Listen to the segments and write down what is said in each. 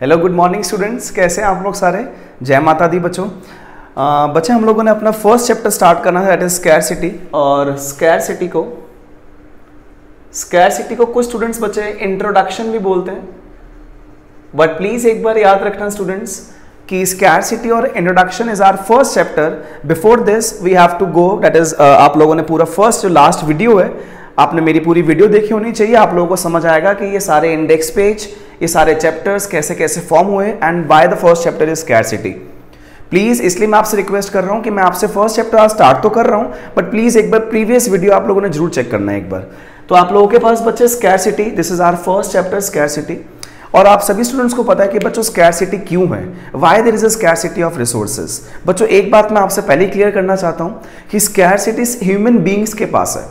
Hello good morning students, कैसे हैं आप लोग सारे। जय माता दी बच्चों। बच्चे हम लोगों ने अपना फर्स्ट चैप्टर स्टार्ट करना है, दैट इज स्कैरसिटी। और स्कैरसिटी को कुछ स्टूडेंट्स बच्चे इंट्रोडक्शन भी बोलते हैं, बट प्लीज एक बार याद रखना स्टूडेंट्स कि स्कैरसिटी और introduction is our first chapter. Before this we have to go, that is आप लोगों ने पूरा फर्स्ट जो लास्ट वीडियो है, आपने मेरी पूरी वीडियो देखी होनी चाहिए। आप लोगों को समझ आएगा कि ये सारे इंडेक्स पेज, ये सारे चैप्टर्स कैसे कैसे फॉर्म हुए and why the first chapter is scarcity. Please इसलिए मैं आपसे रिक्वेस्ट कर रहा हूं कि मैं आपसे फर्स्ट चैप्टर आज स्टार्ट तो कर रहा हूं, बट प्लीज एक बार प्रीवियस वीडियो आप लोगों ने जरूर चेक करना है एक बार। तो आप लोगों के पास बच्चे scarcity, this is our first chapter scarcity. और आप सभी स्टूडेंट्स को पता है कि बच्चों स्कैरसिटी क्यों है, why there is a scarcity of resources. बच्चों एक बात मैं आपसे पहले क्लियर करना चाहता हूं कि स्कैरसिटी ह्यूमन बीइंग्स के पास है।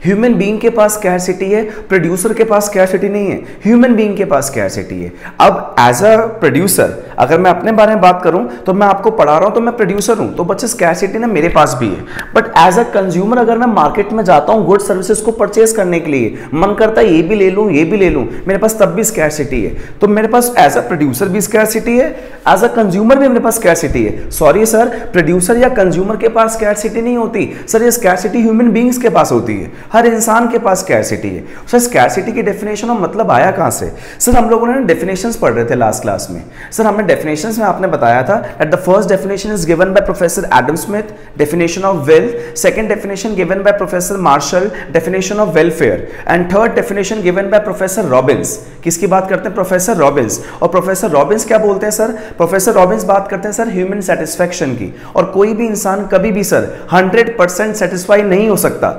ह्यूमन बीइंग के पास स्कैरसिटी है, प्रोड्यूसर के पास स्कैरसिटी नहीं है, ह्यूमन बीइंग के पास स्कैरसिटी है। अब एज अ प्रोड्यूसर अगर मैं अपने बारे में बात करूं तो मैं आपको पढ़ा रहा हूं तो मैं प्रोड्यूसर हूं, तो बच्चे स्कैरसिटी ना मेरे पास भी है। बट एज अ कंज्यूमर अगर मैं मार्केट में जाता हूं गुड सर्विसेज को परचेज करने के लिए, मन करता है ये भी ले लूं ये भी ले लूं, मेरे पास तब भी स्कैरसिटी है। तो मेरे पास एज अ प्रोड्यूसर भी स्कैरसिटी है, एज अ कंज्यूमर भी मेरे पास स्कैरसिटी है। सॉरी सर, प्रोड्यूसर या कंज्यूमर के पास स्कैरसिटी नहीं होती सर, ये स्कैरसिटी ह्यूमन बीइंग्स के पास होती है, हर इंसान के पास स्कैरसिटी है। सर स्कैरसिटी की डेफिनेशन और मतलब आया कहां से? सर हम लोगों ने डेफिनेशंस पढ़ रहे थे लास्ट क्लास में। सर हमने डेफिनेशंस में आपने बताया था that the first definition is given by professor Adam Smith, definition of wealth. Second definition given by professor Marshall, definition of welfare. And third definition given by professor Robbins. किसकी बात करते हैं? Professor Robbins. और professor Robbins क्या बोलते हैं sir? Professor Robins बात करते हैं सर ह्यूमन सेटिस्फैक्शन की। और कोई भी इंसान कभी भी सर 100% सेटिस्फाई नहीं हो सकता,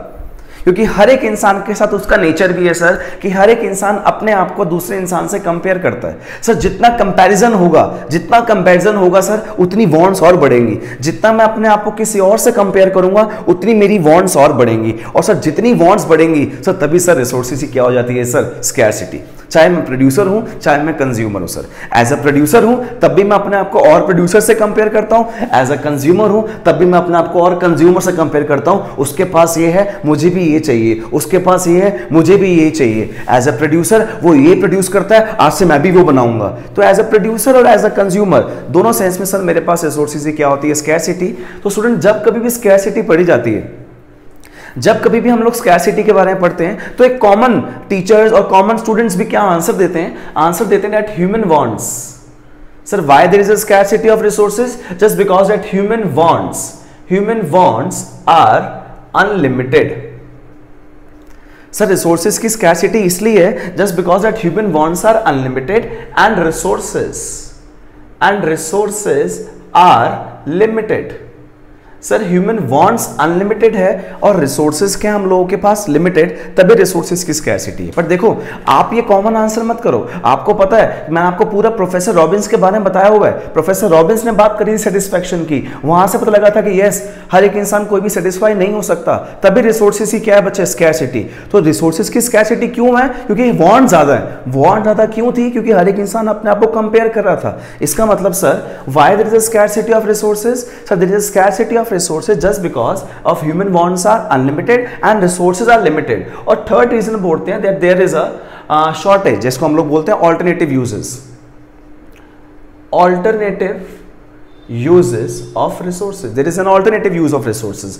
क्योंकि हर एक इंसान के साथ उसका नेचर भी है सर कि हर एक इंसान अपने आप को दूसरे इंसान से कंपेयर करता है। सर जितना कंपैरिजन होगा सर उतनी वांट्स और बढ़ेंगी। जितना मैं अपने आप को किसी और से कंपेयर करूंगा उतनी मेरी वांट्स और बढ़ेंगी। और सर जितनी वांट्स बढ़ेंगी सर तभी सर रिसोर्सेज की क्या हो जाती है सर? स्कैरसिटी। चाहे मैं प्रोड्यूसर हूं चाहे मैं कंज्यूमर हूं सर, एज अ प्रोड्यूसर हूं तब भी मैं अपने आप को और प्रोड्यूसर से कंपेयर करता हूं, एज अ कंज्यूमर हूं तब भी मैं अपने आप को और कंज्यूमर से कंपेयर करता हूं। उसके पास ये है मुझे भी ये चाहिए, उसके पास ये है मुझे भी ये चाहिए। एज अ प्रोड्यूसर वो ये प्रोड्यूस करता है, आज से मैं भी वो बनाऊंगा। तो एज अ प्रोड्यूसर और एज अ कंज्यूमर दोनों सेंस में सर मेरे पास रिसोर्सेज की क्या होती है? स्कैरसिटी। तो स्टूडेंट जब कभी भी स्कैरसिटी पढ़ी जाती है, जब कभी भी हम लोग स्कैरसिटी के बारे में पढ़ते हैं, तो एक कॉमन टीचर्स और कॉमन स्टूडेंट्स भी क्या आंसर देते हैं? आंसर देते हैं that human wants. Sir why there is a scarcity of resources? Just because that human wants are unlimited. Sir resources की स्कैरसिटी इसलिए है just because that human wants are unlimited and resources are limited. Sir human wants unlimited है और resources के हम लोगों के पास लिमिटेड, तभी रिसोर्सेज की स्कैरसिटी है। पर देखो आप ये कॉमन आंसर मत करो। आपको पता है मैं आपको पूरा प्रोफेसर रॉबिन्स के बारे में बताया हुआ है। प्रोफेसर रॉबिन्स ने बात करी सेटिस्फैक्शन की, वहां से पता लगा था कि यस हर एक इंसान कोई भी सेटिस्फाई नहीं हो सकता, तभी रिसोर्सेज की क्या है बच्चे? स्कैरसिटी। तो रिसोर्सेज की स्कैरसिटी क्यों है? क्योंकि वांट ज्यादा है। वांट ज्यादा क्यों थी? क्योंकि हर एक इंसान अपने आप को कंपेयर कर रहा था। इसका मतलब sir why there is a scarcity of resources? Sir there is a scarcity of resources just because of human wants are unlimited and resources are limited। और थर्ड रीजन बोलते हैं that there is a shortage, जिसको हम लोग बोलते हैं alternative uses of resources। There is an alternative use of resources।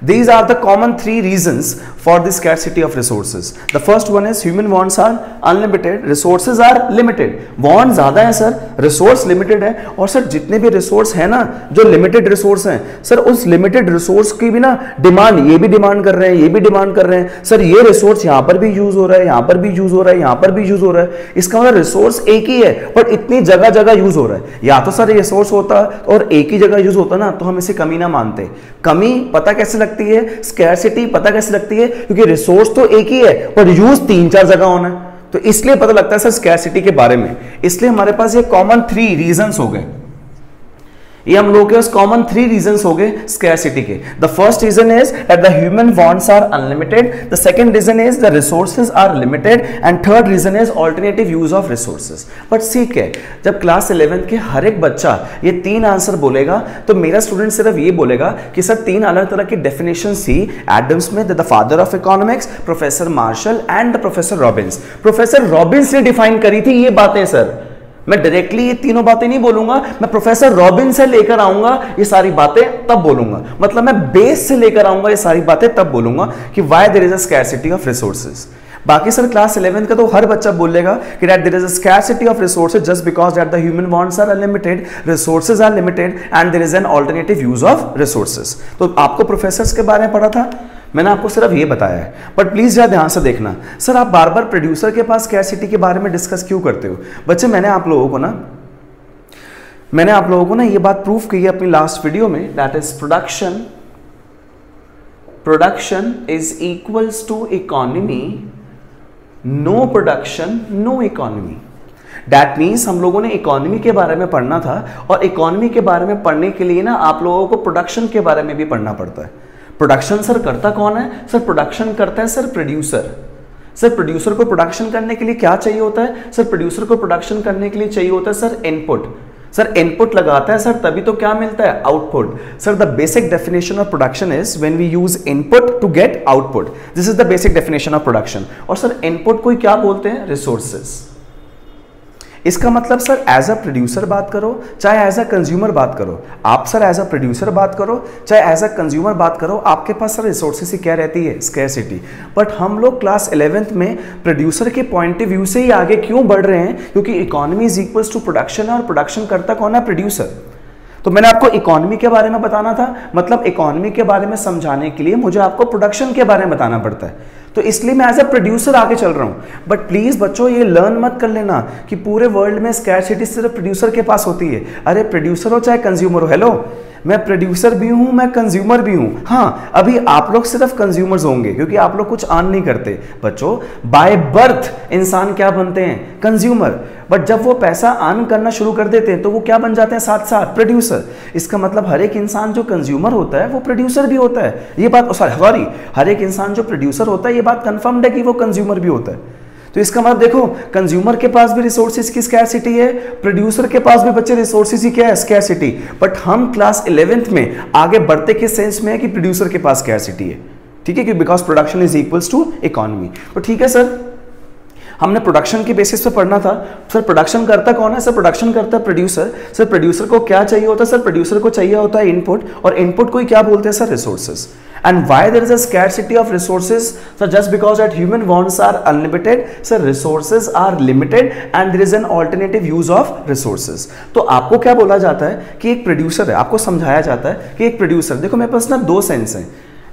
These are the common three reasons for the scarcity of resources। The first one is human wants are unlimited, resources are limited। Want ज्यादा है sir, resource limited है। और sir जितने भी resource है ना, जो limited resource हैं सर, उस limited resource की भी ना डिमांड, ये भी डिमांड कर रहे हैं, ये भी डिमांड कर रहे हैं। सर ये resource यहाँ पर भी यूज हो रहा है, यहाँ पर भी यूज हो रहा है, यहाँ पर भी यूज हो रहा है। इसका मतलब रिसोर्स एक ही है पर इतनी जगह जगह यूज हो रहा है। या तो सर रिसोर्स होता और एक ही जगह यूज होता ना तो हम इसे कमी ना मानते। कमी पता कैसे लगती है? स्कैरसिटी पता कैसे लगती है? क्योंकि रिसोर्स तो एक ही है पर यूज 3-4 जगह होना है, तो इसलिए पता लगता है सर स्कैरसिटी के बारे में। इसलिए हमारे पास ये कॉमन 3 रीजंस हो गए। ये हम लोगों के पास कॉमन 3 रीजंस हो गए स्कैरसिटी के। The first reason is that the human wants are unlimited, the second reason is the resources are limited and third reason is alternative use of resources. But ठीक है, जब क्लास 11th के हर एक बच्चा ये 3 आंसर बोलेगा तो मेरा स्टूडेंट सिर्फ ये बोलेगा कि सर 3 अलग तरह की डेफिनेशन थी। Adam Smith the father of economics, professor martial and the professor Robins. Professor Robins ने डिफाइन करी थी ये बातें सर, मैं डायरेक्टली ये तीनों बातें नहीं बोलूंगा, मैं प्रोफेसर रॉबिन से लेकर आऊंगा ये सारी बातें तब बोलूंगा, मतलब मैं बेस से लेकर आऊंगा ये सारी बातें तब बोलूंगा कि why there is a scarcity of resources. बाकी सर क्लास 11th का तो हर बच्चा बोलेगा कि that there is a scarcity of resources just because that the human wants are unlimited, resources are limited and there is an alternative use of resources. तो आपको professors के बारे में पढ़ा था, मैंने आपको सिर्फ ये बताया है, बट प्लीज जरा ध्यान से देखना। सर आप बार बार प्रोड्यूसर के पास स्कैरसिटी के बारे में डिस्कस क्यों करते हो? बच्चे मैंने आप लोगों को ना ये बात प्रूव की है अपनी लास्ट वीडियो में, that is production is equals to economy, no production no economy. That means हम लोगों ने इकोनॉमी के बारे में पढ़ना था, और इकोनॉमी के बारे में पढ़ने के लिए ना आप लोगों को प्रोडक्शन के बारे में भी पढ़ना पड़ता है। प्रोडक्शन सर करता कौन है? सर प्रोडक्शन करता है सर प्रोड्यूसर। सर प्रोड्यूसर को प्रोडक्शन करने के लिए क्या चाहिए होता है? सर प्रोड्यूसर को प्रोडक्शन करने के लिए चाहिए होता है सर इनपुट। सर इनपुट लगाता है सर तभी तो क्या मिलता है? Output. Sir the basic definition of production is when we use input to get output, this is the basic definition of production. और सर इनपुट को क्या बोलते हैं? रिसोर्सेज। इसका मतलब सर एज अ प्रोड्यूसर बात करो चाहे एज अ कंज्यूमर बात करो, आप सर एज अ प्रोड्यूसर बात करो चाहे एज अ कंज्यूमर बात करो, आपके पास सर रिसोर्सेज ही क्या रहती है? स्कैरसिटी। बट हम लोग क्लास 11th में प्रोड्यूसर के पॉइंट ऑफ व्यू से ही आगे क्यों बढ़ रहे हैं? क्योंकि economy is equals to production है, और प्रोडक्शन करता कौन है? प्रोड्यूसर। तो मैंने आपको इकोनॉमी के बारे में बताना था, मतलब इकोनॉमी के बारे में समझाने के लिए मुझे आपको प्रोडक्शन के बारे में बताना पड़ता है, तो इसलिए मैं एज अ प्रोड्यूसर आगे चल रहा हूं। बट प्लीज बच्चों ये लर्न मत कर लेना कि पूरे वर्ल्ड में स्कैरसिटी सिर्फ प्रोड्यूसर के पास होती है। अरे प्रोड्यूसर हो चाहे कंज्यूमर हो, हेलो मैं प्रोड्यूसर भी हूं, मैं कंज्यूमर भी हूं। हाँ अभी आप लोग सिर्फ कंज्यूमर्स होंगे क्योंकि आप लोग कुछ अर्न नहीं करते। बच्चों बाय बर्थ इंसान क्या बनते हैं? कंज्यूमर। बट जब वो पैसा अर्न करना शुरू कर देते हैं तो वो क्या बन जाते हैं? साथ साथ प्रोड्यूसर। इसका मतलब हर एक इंसान जो कंज्यूमर होता है वो प्रोड्यूसर भी होता है। ये बात सॉरी, हर एक इंसान जो प्रोड्यूसर होता है ये बात कंफर्म्ड है कि वो कंज्यूमर भी होता है। तो इसका मतलब देखो कंज्यूमर के पास भी रिसोर्सेज की स्कैरसिटी है, प्रोड्यूसर के पास भी बच्चे रिसोर्सेज की क्या है? स्कैरसिटी। बट हम क्लास 11th में आगे बढ़ते किस सेंस में है कि प्रोड्यूसर के पास स्कैरसिटी है, ठीक है, कि because production is equals to economy. तो ठीक है सर, हमने प्रोडक्शन के बेसिस पे पढ़ना था। सर प्रोडक्शन करता कौन है? सर प्रोडक्शन करता है प्रोड्यूसर। सर प्रोड्यूसर को क्या चाहिए होता है? सर प्रोड्यूसर को चाहिए होता है इनपुट, और इनपुट को क्या बोलते हैं? Sir resources. And why there is a scarcity of resources? So just because that human wants are unlimited, so resources are limited and there is an alternative use of resources. तो आपको क्या बोला जाता है कि एक प्रोड्यूसर है, आपको समझाया जाता है कि एक प्रोड्यूसर, देखो मेरे पास ना दो सेंस हैं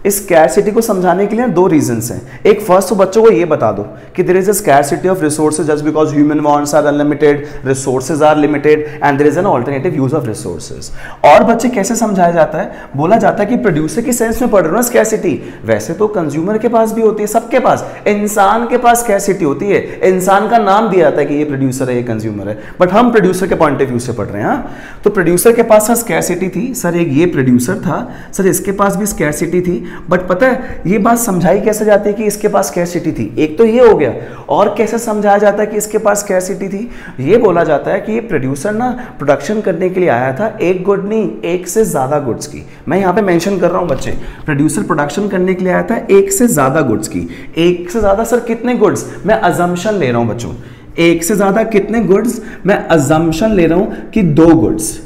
इस स्कैरसिटी को समझाने के लिए, दो रीजंस हैं। एक फर्स्ट तो बच्चों को ये बता दो कि there is a scarcity of resources just because human wants are unlimited, resources are limited and there is an alternative use of resources. और बच्चे कैसे समझाया जाता है? बोला जाता है कि प्रोड्यूसर की सेंस में पढ़ रहे हो ना स्कैरसिटी, वैसे तो कंज्यूमर के पास भी होती है, सबके पास, इंसान के पास स्कैरसिटी होती है। इंसान का नाम दिया जाता है कि ये प्रोड्यूसर है, ये कंज्यूमर है, बट हम प्रोड्यूसर के पॉइंट ऑफ व्यू से पढ़ रहे हैं। तो प्रोड्यूसर के पास सर स्कैरसिटी थी, सर एक ये प्रोड्यूसर था, सर इसके पास भी स्कैरसिटी थी। बट पता है ये बात समझाई कैसे जाती है कि इसके पास स्कैरसिटी थी? एक तो ये हो गया, और कैसे समझाया जाता है कि इसके पास स्कैरसिटी थी? ये बोला जाता है कि ये प्रोड्यूसर ना प्रोडक्शन करने के लिए आया था एक गुड नहीं, एक से ज्यादा गुड्स की। मैं यहाँ पे मेंशन कर रहा हूँ बच्चे, प्रोड्यूसर प्रोडक्शन करने के लिए आया था एक से ज्यादा गुड्स की। एक से ज्यादा सर कितने गुड्स? मैं अजम्पशन ले रहा हूँ बच्चों, एक से ज्यादा कितने गुड्स? मैं अजम्पशन ले रहा हूँ कि 2 गुड्स।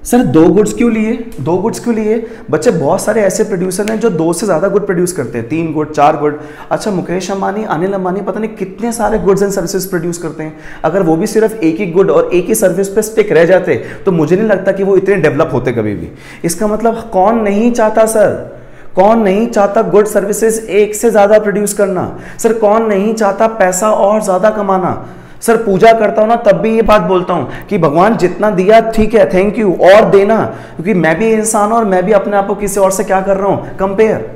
सर 2 गुड्स क्यों लिए? 2 गुड्स क्यों लिए? बच्चे बहुत सारे ऐसे प्रोड्यूसर हैं जो 2 से ज्यादा गुड प्रोड्यूस करते हैं, 3 गुड, 4 गुड। अच्छा मुकेश अंबानी, अनिल अंबानी पता नहीं कितने सारे गुड्स एंड सर्विसेज प्रोड्यूस करते हैं। अगर वो भी सिर्फ एक ही गुड और एक ही सर्विस पे स्टिक रह जाते तो मुझे नहीं लगता कि वो इतने डेवलप होते कभी भी। इसका मतलब कौन नहीं चाहता सर, कौन नहीं चाहता गुड सर्विसेज एक से ज्यादा प्रोड्यूस करना? सर कौन नहीं चाहता पैसा और ज्यादा कमाना? सर पूजा करता हूं ना तब भी ये बात बोलता हूं कि भगवान जितना दिया ठीक है, थैंक यू, और देना, क्योंकि मैं भी इंसान हूं और मैं भी अपने आप को किसी और से क्या कर रहा हूं? Compare.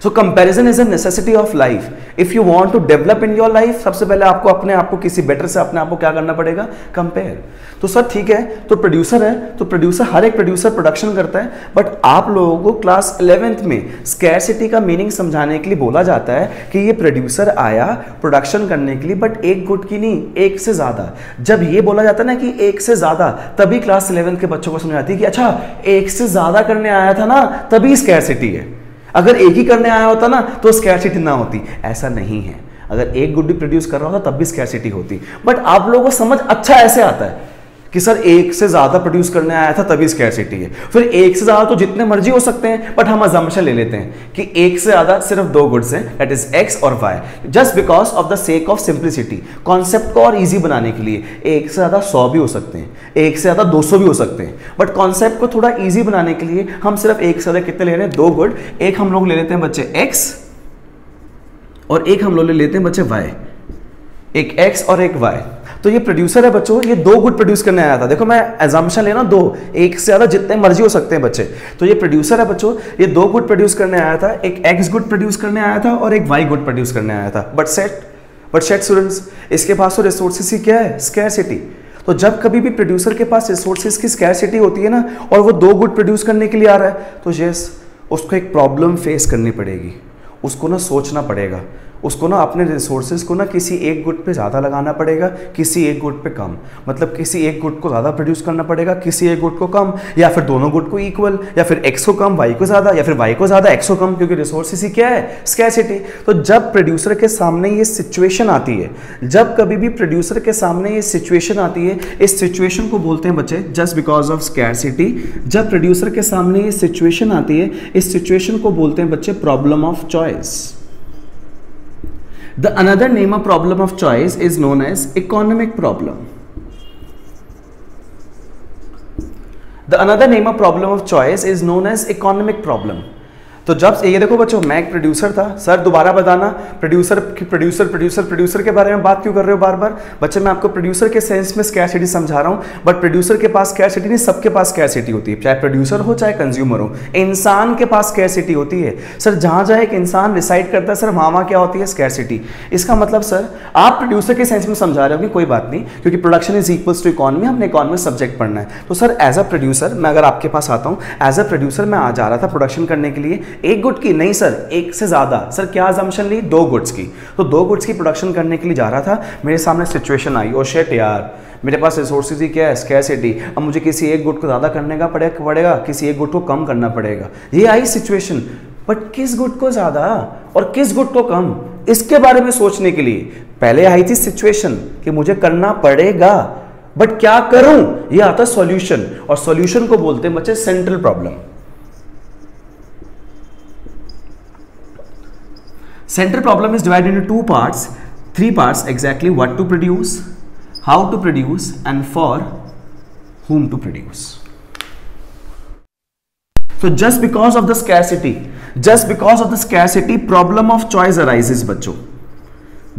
So comparison is a necessity of life. If you want to develop in your life, सबसे पहले आपको अपने आप को किसी बेटर से अपने आप को क्या करना पड़ेगा? कंपेयर। तो सर ठीक है, तो प्रोड्यूसर है, तो प्रोड्यूसर, हर एक प्रोड्यूसर प्रोडक्शन करता है, बट आप लोगों को क्लास 11th में स्कैरसिटी का मीनिंग समझाने के लिए बोला जाता है कि ये प्रोड्यूसर आया प्रोडक्शन करने के लिए, बट एक गुड की नहीं, एक से ज्यादा। जब ये बोला जाता है ना कि एक से ज्यादा, तभी क्लास 11th के बच्चों को समझ आती है कि अच्छा एक से ज्यादा करने आया था ना, तभी स्कैरसिटी है। अगर एक ही करने आया होता ना तो स्कैरसिटी ना होती। ऐसा नहीं है अगर एक गुड भी प्रोड्यूस कर रहा होता तब भी स्कैरसिटी होती। बट आप लोगों को समझ अच्छा ऐसे आता है कि सर एक से ज्यादा प्रोड्यूस करने आया था तभी स्कैरसिटी है। फिर एक से ज्यादा तो जितने मर्जी हो सकते हैं, बट हम अजम्पशन ले लेते हैं कि एक से ज्यादा सिर्फ दो गुड्स हैं, दैट इज एक्स और Y, just because of the sake of simplicity. Concept को और इजी बनाने के लिए एक से ज्यादा 100 भी हो सकते हैं, एक से ज्यादा 200 भी हो सकते हैं, बट कॉन्सेप्ट को थोड़ा इजी बनाने के लिए हम सिर्फ एक से ज्यादा कितने ले रहे हैं, 2 गुड। एक हम लोग ले लेते हैं बच्चे एक्स और एक हम लोग ले लेते हैं बच्चे वाई, एक एक्स और एक वाई। तो ये प्रोड्यूसर है बच्चों, ये 2 गुड प्रोड्यूस करने आया था। देखो मैं एजम्पशन लेना 2, एक से ज्यादा जितने मर्जी हो सकते हैं बच्चे। तो ये प्रोड्यूसर है बच्चों, ये 2 गुड प्रोड्यूस करने आया था, एक एक्स गुड प्रोड्यूस करने आया था और एक वाई गुड प्रोड्यूस करने आया था। बट सेट स्टूडेंट्स, इसके पास तो रिसोर्सेस ही क्या है, स्कैरसिटी। तो जब कभी भी प्रोड्यूसर के पास रिसोर्सेस की स्कैरसिटी होती है ना, और वो 2 गुड प्रोड्यूस करने के लिए आ रहा है, तो यस उसको एक प्रॉब्लम फेस करनी पड़ेगी, उसको ना सोचना पड़ेगा, उसको ना अपने रिसोर्सेज को ना किसी एक गुड पे ज़्यादा लगाना पड़ेगा, किसी एक गुड पे कम। मतलब किसी एक गुड को ज़्यादा प्रोड्यूस करना पड़ेगा, किसी एक गुड को कम, या फिर दोनों गुड को इक्वल, या फिर एक्स को कम वाई को ज़्यादा, या फिर वाई को ज़्यादा एक्स को कम, क्योंकि रिसोर्सेज ही क्या है, स्कैरसिटी। तो जब प्रोड्यूसर के सामने ये सिचुएशन आती है, जब कभी भी प्रोड्यूसर के सामने ये सिचुएशन आती है, इस सिचुएशन को बोलते हैं बच्चे जस्ट बिकॉज ऑफ स्कैरसिटी। जब प्रोड्यूसर के सामने ये सिचुएशन आती है, इस सिचुएशन को बोलते हैं बच्चे problem of choice. The another name of problem of choice is known as economic problem. The another name of problem of choice is known as economic problem. तो जब ये देखो बच्चों, मैं एक प्रोड्यूसर था, सर दोबारा बताना प्रोड्यूसर के बारे में बात क्यों कर रहे हो बार बार। बच्चे मैं आपको प्रोड्यूसर के सेंस में स्कैरसिटी समझा रहा हूँ, बट प्रोड्यूसर के पास स्कैरसिटी नहीं, सबके पास स्कैरसिटी होती है, चाहे प्रोड्यूसर हो चाहे कंज्यूमर हो, इंसान के पास स्कैरसिटी होती है। सर जहाँ जहाँ एक इंसान डिसाइड करता है सर वहाँ क्या होती है, स्कैरसिटी। इसका मतलब सर आप प्रोड्यूसर के सेंस में समझा रहे हो कि कोई बात नहीं, क्योंकि production is equals to economy, हमने इकोनॉमी सब्जेक्ट पढ़ना है। तो सर एज अ प्रोड्यूसर मैं अगर आपके पास आता हूँ, एज अ प्रोड्यूसर मैं आ जा रहा था प्रोडक्शन करने के लिए, एक गुड की नहीं सर, एक से ज्यादा। सर क्या असम्पशन ली, 2 गुड्स की। तो 2 गुड्स की प्रोडक्शन करने के लिए जा रहा था, मेरे सामने सिचुएशन आई, ओ शिट यार मेरे पास रिसोर्सेज ही क्या है, स्कैरसिटी। अब मुझे किसी एक गुड को ज्यादा करने का पड़ेगा, किसी एक गुड को कम करना पड़ेगा। ये आई सिचुएशन, बट किस गुड को ज्यादा और किस गुड को कम, इसके बारे में सोचने के लिए पहले आई थी सिचुएशन कि मुझे करना पड़ेगा, बट क्या करूं, ये आता सॉल्यूशन। और सॉल्यूशन को बोलते हैं बच्चे central problem. Central problem is divided into 2 parts, 3 parts exactly: what to produce, how to produce, and for whom to produce. So just because of the scarcity, problem of choice arises बच्चों।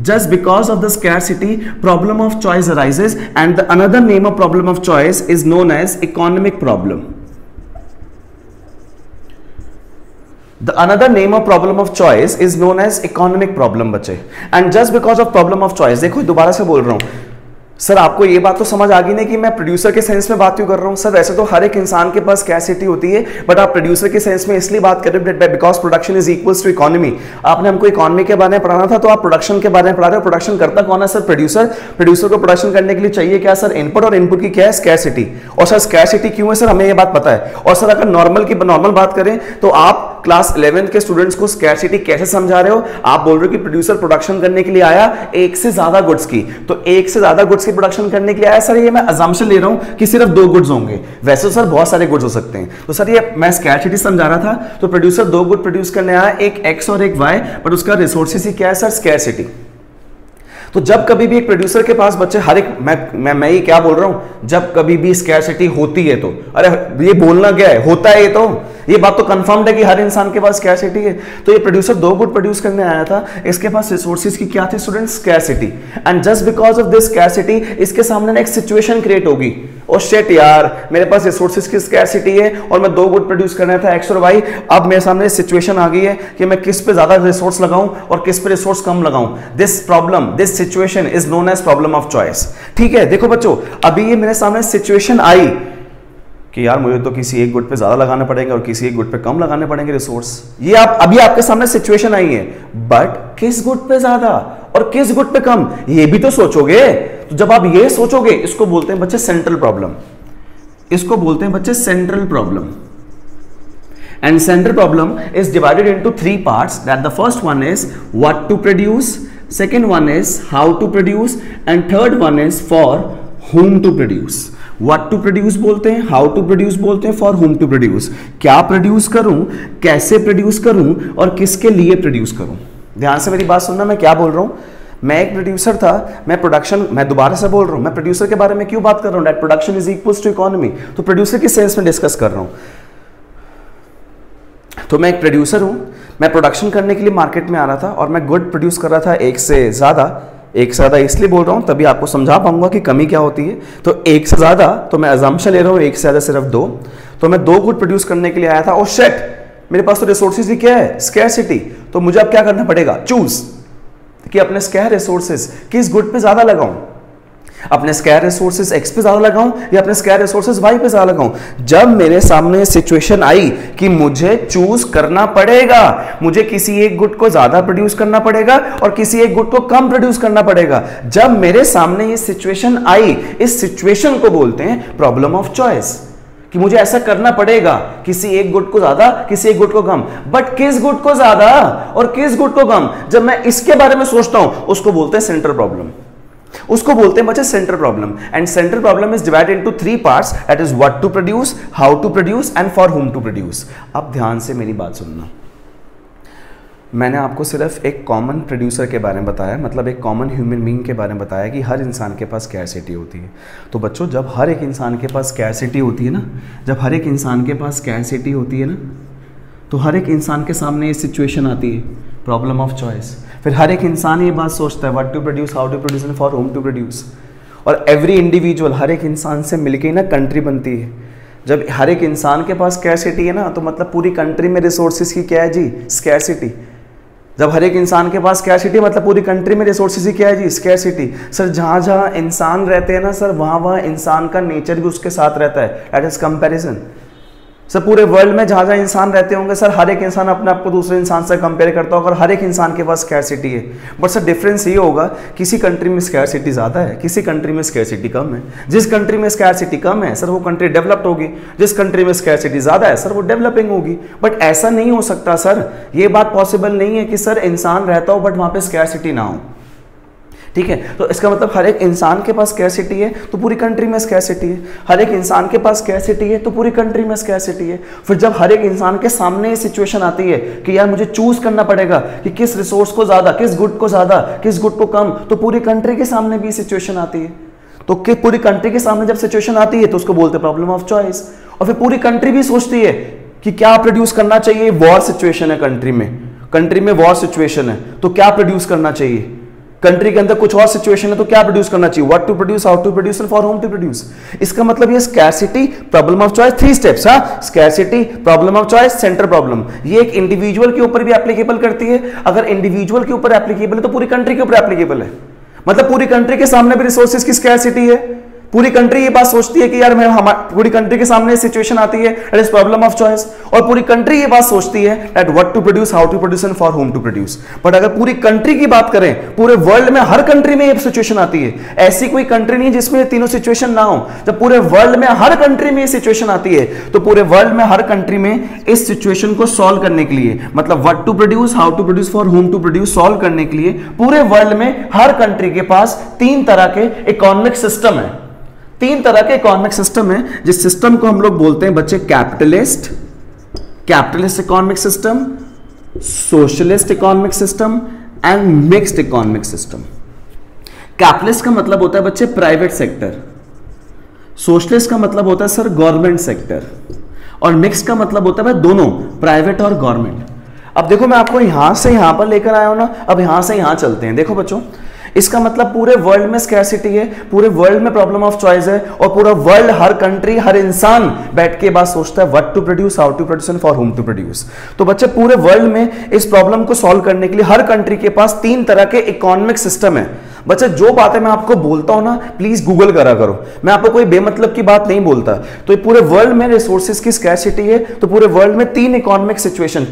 Just because of the scarcity, problem of choice arises, and the another name of problem of choice is known as economic problem. The another name of problem of choice is known as economic problem बच्चे। And just because of problem of choice, देखो दोबारा से बोल रहा हूँ sir, आपको ये बात तो समझ आ गई नहीं कि मैं प्रोड्यूसर के सेंस में बात क्यों कर रहा हूँ। सर वैसे तो हर एक इंसान के पास स्कैरसिटी होती है, बट आप प्रोड्यूसर के सेंस में इसलिए बात कर रहे हो because production is equals to economy. आपने हमको इकोनॉमी के बारे में पढ़ाना था, तो आप प्रोडक्शन के बारे में पढ़ा रहे हो। प्रोडक्शन करता कौन है सर, प्रोड्यूसर। प्रोड्यूसर को प्रोडक्शन करने के लिए चाहिए क्या सर, इनपुट, और इनपुट की क्या है, स्कैरसिटी। और सर स्कैरसिटी क्यों है सर, हमें ये बात पता है। और सर अगर नॉर्मल बात करें तो आप क्लास 11th के स्टूडेंट्स को स्कैरसिटी कैसे समझा रहे हो, आप बोल रहे हो कि प्रोड्यूसर प्रोडक्शन करने के लिए आया एक से ज्यादा गुड्स की, तो एक से ज्यादा गुड्स की प्रोडक्शन करने के लिए आया। सर ये मैं असम्पशन ले रहा हूं कि सिर्फ 2 गुड्स होंगे, वैसे तो सर बहुत सारे गुड्स हो सकते हैं। तो सर ये मैं स्कैरसिटी समझा रहा था, तो प्रोड्यूसर 2 गुड प्रोड्यूस करने आया, एक एक्स और एक वाई, बट उसका रिसोर्सेज ही क्या है सर, स्कैरसिटी। तो जब कभी भी एक प्रोड्यूसर के पास बच्चे हर एक मैं ये क्या बोल रहा हूं, जब कभी भी स्कैरसिटी होती है, तो अरे ये बोलना क्या है, होता है, ये बात तो कंफर्म्ड है कि हर इंसान के पास स्कैरसिटी है। तो ये प्रोड्यूसर 2 गुड प्रोड्यूस करने आया था, इसके पास रिसोर्सेज की क्या थी students, scarcity. And just because of this scarcity, इसके सामने एक सिचुएशन क्रिएट होगी, ओ शिट यार मेरे पास रिसोर्सेज की स्कैरसिटी है और मैं 2 गुड प्रोड्यूस करना था, एक्स और वाई। अब मेरे सामने सिचुएशन आ गई है कि मैं किस पे ज्यादा रिसोर्स लगाऊं और किस पे रिसोर्स कम लगाऊं। This problem, this situation is known as problem of choice. ठीक है, देखो बच्चों, अभी ये मेरे सामने सिचुएशन आई कि यार मुझे तो किसी एक गुड पे ज्यादा लगाने पड़ेंगे और किसी एक गुड पे कम लगाने पड़ेंगे रिसोर्स। ये अभी आपके सामने सिचुएशन आई है, बट किस गुड पे ज्यादा और किस गुड पे कम, ये भी तो सोचोगे। तो जब आप ये सोचोगे, इसको बोलते हैं बच्चे सेंट्रल प्रॉब्लम, इसको बोलते हैं बच्चे central problem. And central problem is divided into 3 parts, that the first one is what to produce, second one is how to produce, and third one is for whom to produce. What to produce बोलते हैं, how to produce बोलते हैं, for whom to produce. क्या produce करूं, कैसे produce करूं और किसके लिए प्रोड्यूस करूं. ध्यान से मेरी बात सुनना, मैं क्या बोल रहा हूं. मैं एक प्रोड्यूसर था, मैं प्रोडक्शन, मैं दोबारा से बोल रहा हूं, मैं प्रोड्यूसर के बारे में क्यों बात कर रहा हूं. That production is equals to economy. तो प्रोड्यूसर के सेंस में डिस्कस कर रहा हूं. तो मैं एक प्रोड्यूसर हूं, मैं प्रोडक्शन करने के लिए मार्केट में आ रहा था और मैं गुड प्रोड्यूस कर रहा था एक से ज़्यादा इसलिए बोल रहा हूं, तभी आपको समझा पाऊंगा कि कमी क्या होती है. तो एक से ज़्यादा, तो मैं अजम्पशन ले रहा हूं एक से ज़्यादा सिर्फ 2. तो मैं 2 गुड प्रोड्यूस करने के लिए आया था. ओ शिट, मेरे पास तो रिसोर्सेज ही क्या है, स्कैरसिटी. तो मुझे अब क्या करना पड़ेगा, चूज कि अपने स्कैर रिसोर्सेज किस गुड पे ज़्यादा लगाऊं. अपने स्कैर रिसोर्सेज एक्स पे ज्यादा लगाऊं या अपने स्कैर रिसोर्सेज वाई पे ज्यादा लगाऊं. जब मेरे सामने सिचुएशन आई कि मुझे चूज करना पड़ेगा, मुझे किसी एक गुड को ज्यादा प्रोड्यूस करना पड़ेगा और किसी एक गुड को कम प्रोड्यूस करना पड़ेगा, जब मेरे सामने ये सिचुएशन आई, इस सिचुएशन को बोलते हैं प्रॉब्लम ऑफ चॉइस. कि मुझे ऐसा करना पड़ेगा, किसी एक गुड को ज्यादा, किसी एक गुड को कम. बट किस गुड को ज्यादा और किस गुड को कम, जब मैं इसके बारे में सोचता हूं, उसको बोलते हैं सेंट्रल प्रॉब्लम. उसको बोलते हैं बच्चे central problem. And central problem is divided into 3 parts, that is what to produce, how to produce and for whom to produce. अब ध्यान से मेरी बात सुनना. मैंने आपको सिर्फ एक कॉमन प्रोड्यूसर के बारे में बताया, मतलब एक कॉमन ह्यूमन बीइंग के बारे में बताया कि हर इंसान के पास स्कैरसिटी होती है. तो बच्चों, जब हर एक इंसान के पास स्कैरसिटी होती है ना, जब हर एक इंसान के पास स्कैरसिटी होती है ना, तो हर एक इंसान के सामने ये सिचुएशन आती है, प्रॉब्लम ऑफ चॉइस. फिर हर एक इंसान ये बात सोचता है, what to produce, how to produce and for whom to produce. और एवरी इंडिविजुअल, हर एक इंसान से मिलके ही ना कंट्री बनती है. जब हर एक इंसान के पास स्कैरसिटी है ना, तो मतलब पूरी कंट्री में रिसोर्सेज की क्या है जी, स्कैरसिटी. जब हर एक इंसान के पास स्कैरसिटी, मतलब पूरी कंट्री में रिसोर्सेज की क्या है जी, स्कैरसिटी. सर जहाँ जहाँ इंसान रहते हैं ना सर, वहाँ वहाँ इंसान का नेचर भी उसके साथ रहता है, दैट इज कंपैरिजन. सर पूरे वर्ल्ड में जहाँ जहाँ इंसान रहते होंगे सर, हर एक इंसान अपने आप को दूसरे इंसान से कंपेयर करता होगा और हर एक इंसान के पास स्कैरसिटी है. बट सर डिफरेंस ये होगा, किसी कंट्री में स्कैरसिटी ज़्यादा है, किसी कंट्री में स्कैरसिटी कम है. जिस कंट्री में स्कैरसिटी कम है सर, वो कंट्री डेवलप्ड होगी. जिस कंट्री में स्कैरसिटी ज़्यादा है सर, वो डेवलपिंग होगी. बट ऐसा नहीं हो सकता सर, ये बात पॉसिबल नहीं है कि सर इंसान रहता हो बट वहाँ पे स्कैरसिटी ना हो. ठीक है, तो इसका मतलब हर एक इंसान के पास स्कैरसिटी है तो पूरी कंट्री में स्कैरसिटी है. हर एक इंसान के पास स्कैरसिटी है तो पूरी कंट्री में स्कैरसिटी है. फिर जब हर एक इंसान के सामने ये सिचुएशन आती है कि यार मुझे चूज करना पड़ेगा कि किस रिसोर्स को ज्यादा, किस गुड को ज्यादा, किस गुड को कम, तो पूरी कंट्री के सामने भी सिचुएशन आती है. तो पूरी कंट्री के सामने जब सिचुएशन आती है तो उसको बोलते हैं प्रॉब्लम ऑफ चॉइस. और फिर पूरी कंट्री भी सोचती है कि क्या प्रोड्यूस करना चाहिए. वॉर सिचुएशन है कंट्री में वॉर सिचुएशन है, तो क्या प्रोड्यूस करना चाहिए. कंट्री के अंदर कुछ और सिचुएशन है तो क्या प्रोड्यूस करना चाहिए, what to produce, how to produce and for whom to produce. इसका मतलब ये scarcity, problem of choice, 3 steps. हाँ, scarcity, problem of choice, central problem. ये एक इंडिविजुअल के ऊपर भी एप्लीकेबल करती है. अगर इंडिविजुअल के ऊपर एप्लीकेबल है तो पूरी कंट्री के ऊपर एप्लीकेबल है. मतलब पूरी कंट्री के सामने भी रिसोर्सेज की स्कैरसिटी है. पूरी कंट्री ये बात सोचती है कि यार पूरी कंट्री के सामने सिचुएशन आती है, that is problem of choice. और पूरी कंट्री ये बात सोचती है that what to produce, how to produce and for whom to produce. But अगर पूरी कंट्री की बात करें, पूरे वर्ल्ड में हर कंट्री में ये सिचुएशन आती है. ऐसी कोई कंट्री नहीं जिसमें ये तीनों सिचुएशन ना हो. जब पूरे वर्ल्ड में हर कंट्री में ये सिचुएशन आती है, तो पूरे वर्ल्ड में हर कंट्री में इस सिचुएशन को सॉल्व करने के लिए, मतलब what to produce, how to produce, for whom to produce solve करने के लिए पूरे वर्ल्ड में हर कंट्री के पास 3 तरह के इकोनॉमिक सिस्टम है. 3 तरह के इकोनॉमिक सिस्टम है, जिस सिस्टम को हम लोग बोलते हैं बच्चे capitalist economic system, socialist economic system and mixed economic system. Capitalist का मतलब होता है बच्चे प्राइवेट सेक्टर, सोशलिस्ट का मतलब होता है सर गवर्नमेंट सेक्टर, और मिक्स का मतलब होता है दोनों प्राइवेट और गवर्नमेंट. अब देखो मैं आपको यहां से यहां पर लेकर आया हूं ना, अब यहां से यहां चलते हैं. देखो बच्चों, इसका मतलब पूरे वर्ल्ड में स्कैरसिटी है, पूरे वर्ल्ड में प्रॉब्लम ऑफ चॉइस है, और पूरा वर्ल्ड, हर कंट्री, हर इंसान बैठ के बात सोचता है what to produce, how to produce and for whom to produce. तो बच्चे पूरे वर्ल्ड में इस प्रॉब्लम को सॉल्व करने के लिए हर कंट्री के पास 3 तरह के इकोनॉमिक सिस्टम है. बच्चे जो बातें मैं आपको बोलता हूं ना, प्लीज गूगल करा करो. मैं आपको कोई बेमतलब की बात नहीं बोलता. तो पूरे वर्ल्ड में रिसोर्सेज की स्कैरसिटी है, तो पूरे वर्ल्ड में 3 इकोनॉमिक सिचुएशन,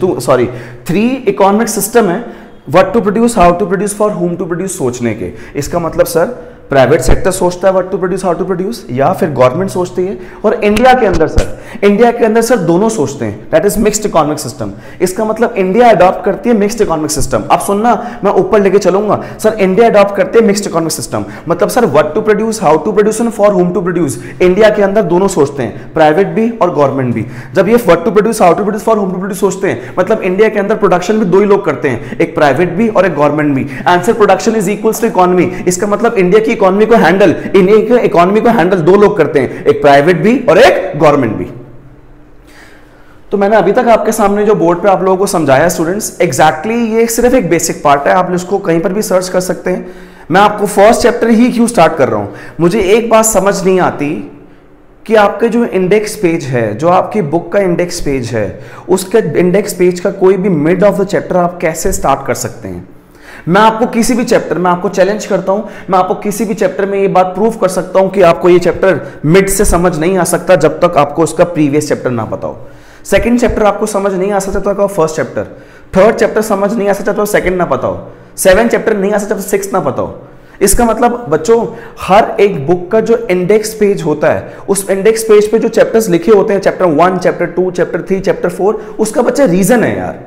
3 इकोनॉमिक सिस्टम है, what to produce, how to produce, for whom to produce सोचने के. इसका मतलब सर प्राइवेट सेक्टर सोचता है what to produce how to produce, या फिर गवर्नमेंट सोचती है? और इंडिया के अंदर सर दोनों सोचते हैं, that is mixed economic system. इसका मतलब इंडिया अडॉप्ट करती है मिक्स्ड इकोनॉमिक सिस्टम। अब सुनना, मैं ऊपर लेके चलूंगा। सर इंडिया अडॉप्ट करती है मिक्स्ड इकोनॉमिक सिस्टम, मतलब sir what to produce how to produce and for whom to produce, India के अंदर दोनों सोचते हैं, प्राइवेट भी और गवर्नमेंट भी। जब ये what to produce how to produce for whom to produce सोचते हैं, मतलब इंडिया के अंदर प्रोडक्शन भी दो ही लोग करते हैं, एक प्राइवेट भी और एक गवर्नमेंट भी। Answer production is equals to economy. इसका मतलब इंडिया की इकोनॉमी को हैंडल, इंडिया की इकोनॉमी को हैंडल दो लोग करते हैं, एक प्राइवेट भी और एक गवर्नमेंट भी। तो मैंने अभी तक आपके सामने जो बोर्ड पे आप लोगों को समझाया स्टूडेंट्स, एग्जैक्टली ये सिर्फ एक बेसिक पार्ट है, आप इसको कहीं पर भी सर्च कर सकते हैं। मैं आपको फर्स्ट चैप्टर ही क्यों स्टार्ट कर रहा हूं, मुझे एक बात समझ नहीं आती कि आपके जो इंडेक्स पेज है, जो आपकी बुक का इंडेक्स पेज है, उसके इंडेक्स पेज का कोई भी मिड ऑफ द चैप्टर आप कैसे स्टार्ट कर सकते हैं। मैं आपको किसी भी चैप्टर में आपको चैलेंज करता हूं, मैं आपको किसी भी चैप्टर में ये बात प्रूव कर सकता हूं कि आपको ये चैप्टर मिड से समझ नहीं आ सकता जब तक आपको उसका प्रीवियस चैप्टर ना पता हो। सेकंड चैप्टर आपको समझ नहीं आ सकता तो फर्स्ट चैप्टर, थर्ड चैप्टर समझ नहीं आ सकता तो सेकंड ना पता हो, सेवेंथ चैप्टर नहीं आ सकता तो सिक्स ना पता हो। इसका मतलब बच्चों, हर एक बुक का जो इंडेक्स पेज होता है, उस इंडेक्स पेज पे जो चैप्टर्स लिखे होते हैं, चैप्टर 1, चैप्टर 2, चैप्टर 3, चैप्टर 4, उसका बच्चे रीजन है यार।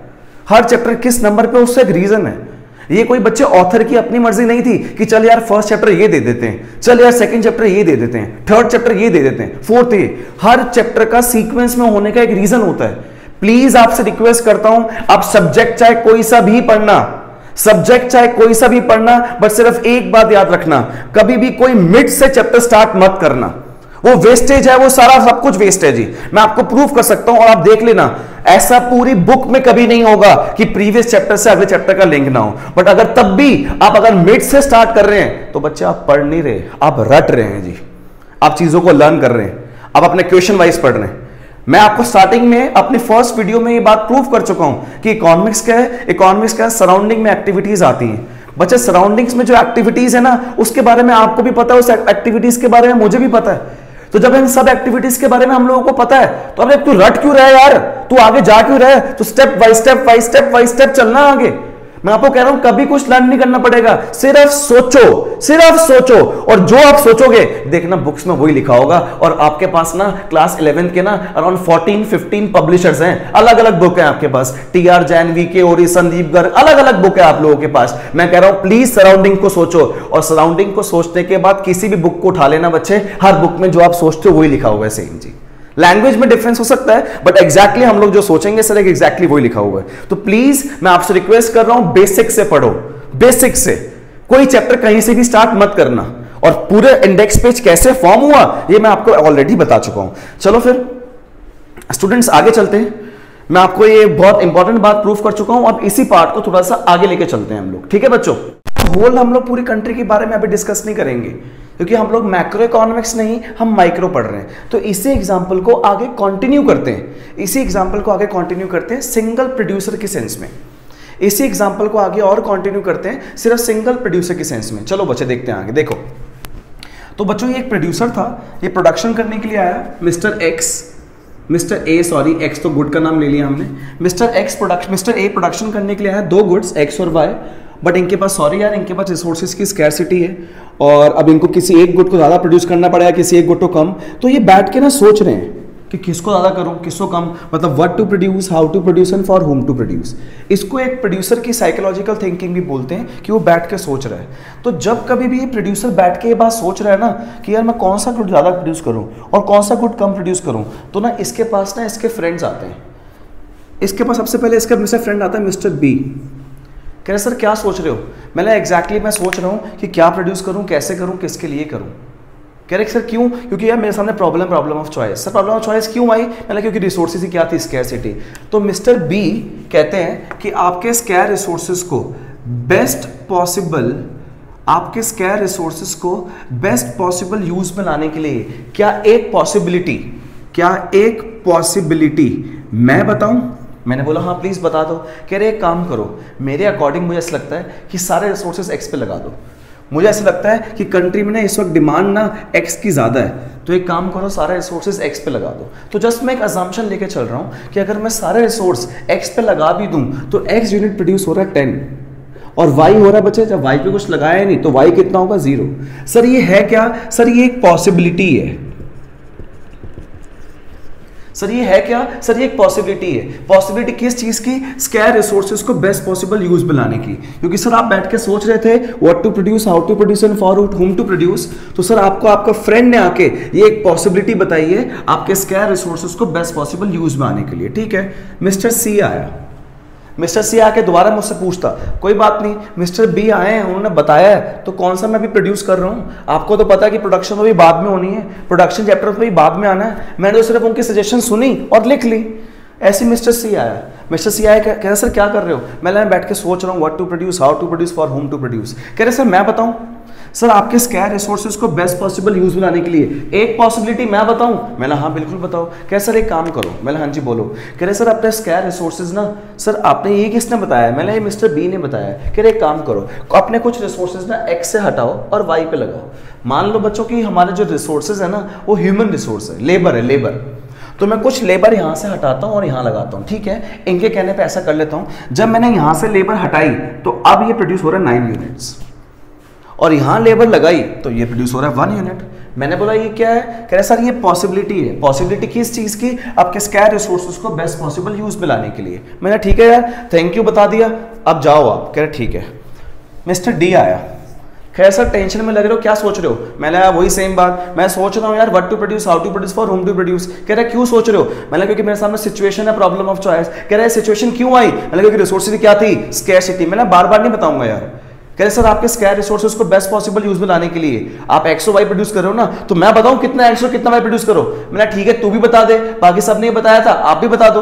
हर चैप्टर किस नंबर पे, उससे एक रीजन है। ये कोई बच्चे ऑथर की अपनी मर्जी नहीं थी कि चल यार फर्स्ट चैप्टर ये दे देते हैं, चल यार सेकंड चैप्टर ये दे देते हैं, थर्ड चैप्टर ये दे देते हैं, फोर्थ ये। हर चैप्टर का सीक्वेंस में होने का एक रीजन होता है। प्लीज आपसे रिक्वेस्ट करता हूं, आप सब्जेक्ट चाहे कोई सा भी पढ़ना, सब्जेक्ट चाहे कोई सा भी पढ़ना, बट सिर्फ एक बात याद रखना, कभी भी कोई मिड से चैप्टर स्टार्ट मत करना। वो वेस्टेज है, वो सारा सब कुछ वेस्ट है जी। मैं आपको प्रूफ कर सकता हूं और आप देख लेना, ऐसा पूरी बुक में कभी नहीं होगा कि प्रीवियस चैप्टर से अगले चैप्टर का लिंक ना हो। बट अगर तब भी आप अगर मिड से स्टार्ट कर रहे हैं तो बच्चे आप पढ़ नहीं रहे, आप रट रहे हैं जी। आप चीजों को लर्न कर रहे हैं, आप अपने क्वेश्चन वाइज पढ़ रहे हैं। मैं आपको स्टार्टिंग में अपनी फर्स्ट वीडियो में ये बात प्रूव कर चुका हूं कि इकोनॉमिक्स क्या है। इकोनॉमिक्स क्या है, सराउंडिंग में एक्टिविटीज आती हैं। बच्चे सराउंडिंग्स में जो एक्टिविटीज है ना, उसके बारे में आपको भी पता है, उस एक्टिविटीज के बारे में मुझे भी पता है। तो जब इन सब एक्टिविटीज के बारे में हम लोगों को पता है तो अब तू रट क्यों रहा है यार, तू आगे जा क्यों रहा है, तो स्टेप बाय स्टेप चलना आगे। मैं आपको कह रहा हूं कभी कुछ लर्न नहीं करना पड़ेगा, सिर्फ सोचो और जो आप सोचोगे देखना बुक्स में वही लिखा होगा। और आपके पास ना क्लास 11 के ना अराउंड 14-15 पब्लिशर्स हैं, अलग अलग बुक है आपके पास, TR जैन, VK ओरी, संदीप गर्ग, अलग अलग बुक है आप लोगों के पास। मैं कह रहा हूं प्लीज सराउंडिंग को सोचो, और सराउंडिंग को सोचने के बाद किसी भी बुक को उठा लेना बच्चे, हर बुक में जो आप सोचते हो वही लिखा हुआ है सेम जी। लैंग्वेज में डिफरेंस हो सकता है बट एग्जैक्टली हम लोग जो सोचेंगे सर एग्जैक्टली वही लिखा हुआ है। तो प्लीज मैं आपसे रिक्वेस्ट कर रहा हूं बेसिक से पढ़ो, बेसिक से, कोई चैप्टर कहीं से भी स्टार्ट मत करना। और पूरे इंडेक्स पेज कैसे फॉर्म हुआ ये मैं आपको ऑलरेडी बता चुका हूं। चलो फिर स्टूडेंट्स आगे चलते हैं। मैं आपको ये बहुत इंपॉर्टेंट बात प्रूव कर चुका हूं, अब इसी पार्ट को थोड़ा सा आगे लेके चलते हैं हम लोग, ठीक है बच्चों। होल हम लोग पूरी कंट्री के बारे में अभी डिस्कस नहीं करेंगे क्योंकि हम लोग मैक्रो इकोनॉमिक्स नहीं, हम माइक्रो पढ़ रहे हैं। तो इसी एग्जांपल को आगे कंटिन्यू करते हैं, सिंगल प्रोड्यूसर के सेंस में। इसी एग्जांपल को आगे और कंटिन्यू करते हैं सिर्फ सिंगल प्रोड्यूसर के सेंस में। चलो बच्चे देखते हैं आगे। देखो तो बच्चों ये एक प्रोड्यूसर था, ये प्रोडक्शन करने के लिए आया, मिस्टर एक्स तो गुड का नाम ले लिया हमने। मिस्टर ए प्रोडक्शन करने के लिए आया, दो गुड्स X और Y, बट इनके पास इनके पास रिसोर्सेज की स्कैरसिटी है और अब इनको किसी एक गुड को ज़्यादा प्रोड्यूस करना पड़ेगा, किसी एक गुड को कम। तो ये बैठ के ना सोच रहे हैं कि किसको ज़्यादा करूं, किसको कम, मतलब what to produce, how to produce and for whom to produce. इसको एक प्रोड्यूसर की साइकोलॉजिकल थिंकिंग भी बोलते हैं कि वो बैठ के सोच रहा है। तो जब कभी भी ये प्रोड्यूसर बैठ के ये बात सोच रहा है ना कि यार मैं कौन सा गुड ज़्यादा प्रोड्यूस करूँ और कौन सा गुड कम प्रोड्यूस करूँ, तो ना इसके पास ना इसके फ्रेंड्स आते हैं। इसके पास सबसे पहले इसका फ्रेंड आता है मिस्टर बी। कह रहे सर क्या सोच रहे हो? मैंने एग्जैक्टली मैं सोच रहा हूँ कि क्या प्रोड्यूस करूँ, कैसे करूँ, किसके लिए करूँ। कह रहे सर क्यों? क्योंकि यार मेरे सामने problem of choice. Sir problem of choice क्यों आई? मैंने क्योंकि रिसोर्सेज की क्या थी, स्कैरसिटी। तो मिस्टर बी कहते हैं कि आपके स्कैर रिसोर्सेज को बेस्ट पॉसिबल यूज में लाने के लिए क्या एक पॉसिबिलिटी मैं बताऊं? मैंने बोला हाँ प्लीज बता दो। कह रहे एक काम करो, मेरे अकॉर्डिंग मुझे ऐसा लगता है कि सारे रिसोर्सेज एक्स पे लगा दो। मुझे ऐसा लगता है कि कंट्री में ना इस वक्त डिमांड ना एक्स की ज़्यादा है, तो एक काम करो सारे रिसोर्सेज एक्स पे लगा दो। तो जस्ट मैं एक अजम्पशन लेके चल रहा हूँ कि अगर मैं सारे रिसोर्स एक्स पे लगा भी दूँ तो एक्स यूनिट प्रोड्यूस हो रहा है 10 और y हो रहा है बच्चे, जब y पे कुछ लगाया नहीं तो y कितना होगा 0। सर ये है क्या? सर ये एक पॉसिबिलिटी है। सर ये है क्या? सर ये एक पॉसिबिलिटी है। पॉसिबिलिटी किस चीज की? स्कैर रिसोर्सेज को बेस्ट पॉसिबल यूज में लाने की। क्योंकि सर आप बैठ के सोच रहे थे what to produce, how to produce and for whom to produce, तो सर आपको आपका फ्रेंड ने आके ये एक पॉसिबिलिटी बताई है आपके स्कैर रिसोर्सेज को बेस्ट पॉसिबल यूज में आने के लिए। ठीक है, मिस्टर सी आया, मिस्टर सी आके दोबारा मुझसे पूछता, कोई बात नहीं मिस्टर बी आए हैं, उन्होंने बताया है तो कौन सा मैं भी प्रोड्यूस कर रहा हूँ। आपको तो पता है कि प्रोडक्शन तो भी बाद में होनी है, प्रोडक्शन चैप्टर तो भी बाद में आना है, मैंने तो सिर्फ उनकी सजेशन सुनी और लिख ली। ऐसे मिस्टर सी आया, मिस्टर सी आया कह रहे सर क्या कर रहे हो? मैं बैठ के सोच रहा हूँ what to produce, how to produce, for whom to produce. कह रहे सर मैं बताऊँ? सर आपके स्कैर रिसोर्सेज को बेस्ट पॉसिबल यूज में लाने के लिए एक पॉसिबिलिटी मैं बताऊं? मैंने हाँ बिल्कुल बताओ। कह सर एक काम करो। मैंने हाँ जी बोलो। कह रहे सर अपने स्कैर रिसोर्सेज ना, सर आपने ये किसने बताया? मैंने ये मिस्टर बी ने बताया। कह रहे एक काम करो, अपने कुछ रिसोर्सेज ना एक्स से हटाओ और वाई पे लगाओ। मान लो बच्चों की हमारे जो रिसोर्सेज है ना वो ह्यूमन रिसोर्स है, लेबर है, लेबर। तो मैं कुछ लेबर यहाँ से हटाता हूँ और यहाँ लगाता हूँ। ठीक है, इनके कहने पे ऐसा कर लेता हूँ, जब मैंने यहाँ से लेबर हटाई तो अब ये प्रोड्यूस हो रहा है 9 यूनिट्स, और यहां लेबर लगाई तो ये प्रोड्यूस हो रहा है 1 यूनिट। मैंने बोला ये क्या है? कह रहे सर ये पॉसिबिलिटी है। पॉसिबिलिटी किस चीज की? आपके स्कैर रिसोर्सेज को बेस्ट पॉसिबल यूज में लाने के लिए। मैंने ठीक है यार, थैंक यू बता दिया, अब जाओ आप। कह रहे ठीक है। मिस्टर डी आया, कह सर टेंशन में लग रहे हो, क्या सोच रहे हो? मैंने वही सेम बात, मैं सोच रहा हूँ यार what to produce, how to produce, for whom to produce. कह रहा क्यों सोच रहे हो? मैंने क्योंकि मेरे सामने सिचुएशन है, प्रॉब्लम ऑफ चॉइस। कह रहा है सिचुएशन क्यों आई? मैंने क्योंकि रिसोर्सेज क्या थी? स्कैरसिटी। मैंने बार बार नहीं बताऊंगा यार। कह रहे सर आपके स्कैर रिसोर्सेज को बेस्ट पॉसिबल यूज में लाने के लिए आप एक्स और वाई प्रोड्यूस कर रहे हो ना, तो मैं बताऊं कितना एक्स और कितना वाई प्रोड्यूस करो? मैंने ठीक है तू भी बता दे, बाकी सब ने बताया था, आप भी बता दो।